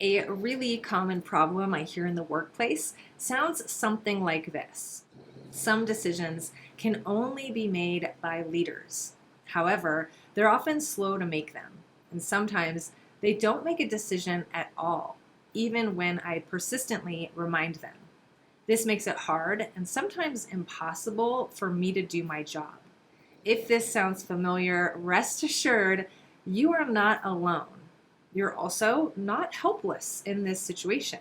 A really common problem I hear in the workplace sounds something like this. Some decisions can only be made by leaders. However, they're often slow to make them, and sometimes they don't make a decision at all, even when I persistently remind them. This makes it hard and sometimes impossible for me to do my job. If this sounds familiar, rest assured you are not alone. You're also not helpless in this situation.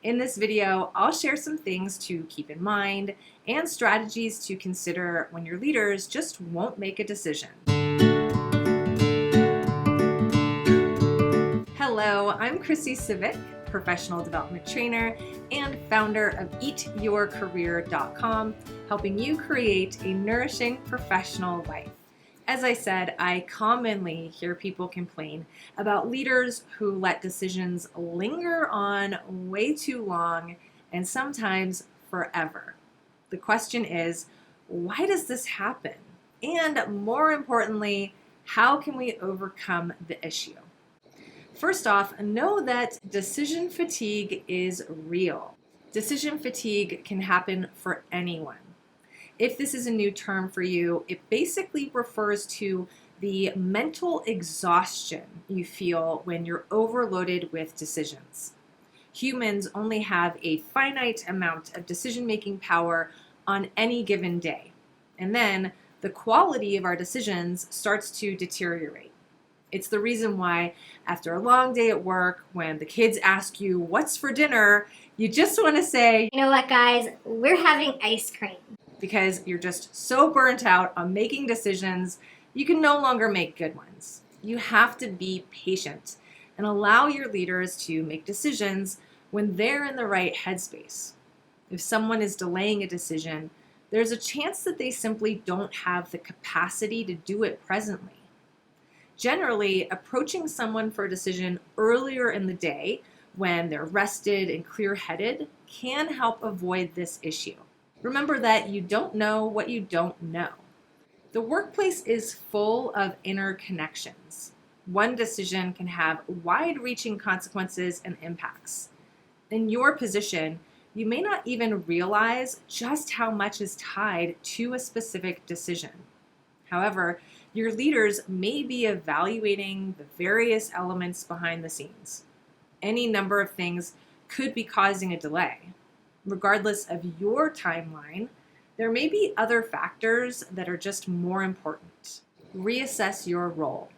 In this video, I'll share some things to keep in mind and strategies to consider when your leaders just won't make a decision. Hello, I'm Chrissy Scivicque, professional development trainer and founder of eatyourcareer.com, helping you create a nourishing professional life. As I said, I commonly hear people complain about leaders who let decisions linger on way too long and sometimes forever. The question is, why does this happen? And more importantly, how can we overcome the issue? First off, know that decision fatigue is real. Decision fatigue can happen for anyone. If this is a new term for you, it basically refers to the mental exhaustion you feel when you're overloaded with decisions. Humans only have a finite amount of decision-making power on any given day, and then the quality of our decisions starts to deteriorate. It's the reason why after a long day at work, when the kids ask you, "What's for dinner?" you just want to say, "You know what, guys? We're having ice cream." Because you're just so burnt out on making decisions, you can no longer make good ones. You have to be patient and allow your leaders to make decisions when they're in the right headspace. If someone is delaying a decision, there's a chance that they simply don't have the capacity to do it presently. Generally, approaching someone for a decision earlier in the day when they're rested and clear-headed can help avoid this issue. Remember that you don't know what you don't know. The workplace is full of interconnections. One decision can have wide-reaching consequences and impacts. In your position, you may not even realize just how much is tied to a specific decision. However, your leaders may be evaluating the various elements behind the scenes. Any number of things could be causing a delay. Regardless of your timeline, there may be other factors that are just more important. Reassess your role.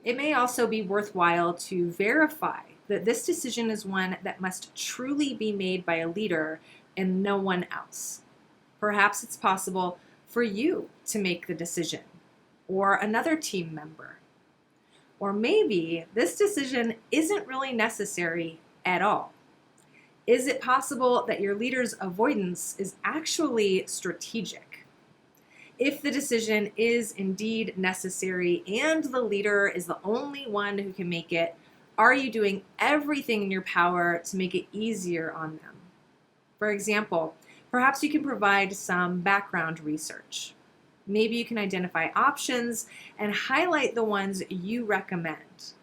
It may also be worthwhile to verify that this decision is one that must truly be made by a leader and no one else. Perhaps it's possible for you to make the decision, or another team member. Or maybe this decision isn't really necessary at all. Is it possible that your leader's avoidance is actually strategic? If the decision is indeed necessary and the leader is the only one who can make it, are you doing everything in your power to make it easier on them? For example, perhaps you can provide some background research. Maybe you can identify options and highlight the ones you recommend.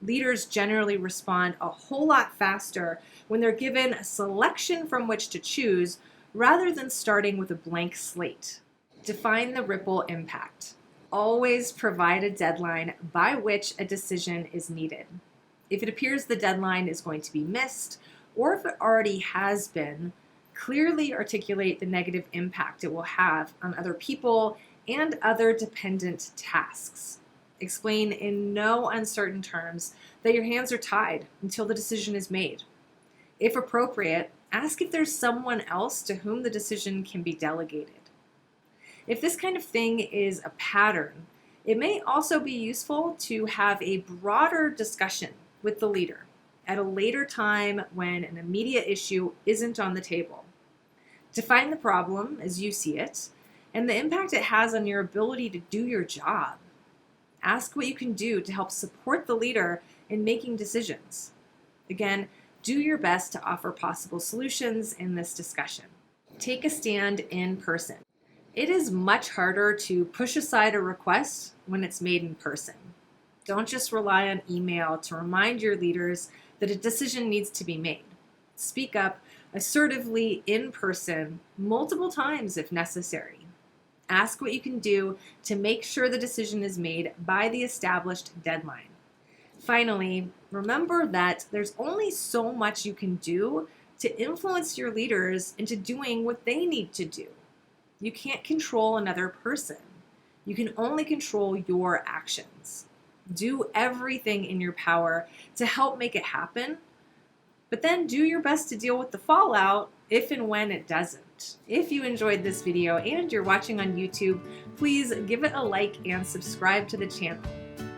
Leaders generally respond a whole lot faster when they're given a selection from which to choose rather than starting with a blank slate. Define the ripple impact. Always provide a deadline by which a decision is needed. If it appears the deadline is going to be missed, or if it already has been, clearly articulate the negative impact it will have on other people and other dependent tasks. Explain in no uncertain terms that your hands are tied until the decision is made. If appropriate, ask if there's someone else to whom the decision can be delegated. If this kind of thing is a pattern, it may also be useful to have a broader discussion with the leader at a later time when an immediate issue isn't on the table. Define the problem as you see it and the impact it has on your ability to do your job. Ask what you can do to help support the leader in making decisions. Again, do your best to offer possible solutions in this discussion. Take a stand in person. It is much harder to push aside a request when it's made in person. Don't just rely on email to remind your leaders that a decision needs to be made. Speak up assertively in person multiple times if necessary. Ask what you can do to make sure the decision is made by the established deadline. Finally, remember that there's only so much you can do to influence your leaders into doing what they need to do. You can't control another person. You can only control your actions. Do everything in your power to help make it happen, but then do your best to deal with the fallout if and when it doesn't. If you enjoyed this video and you're watching on YouTube, please give it a like and subscribe to the channel.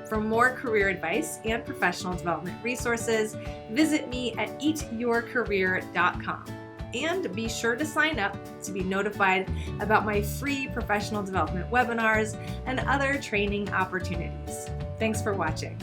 For more career advice and professional development resources, visit me at eatyourcareer.com. And be sure to sign up to be notified about my free professional development webinars and other training opportunities. Thanks for watching.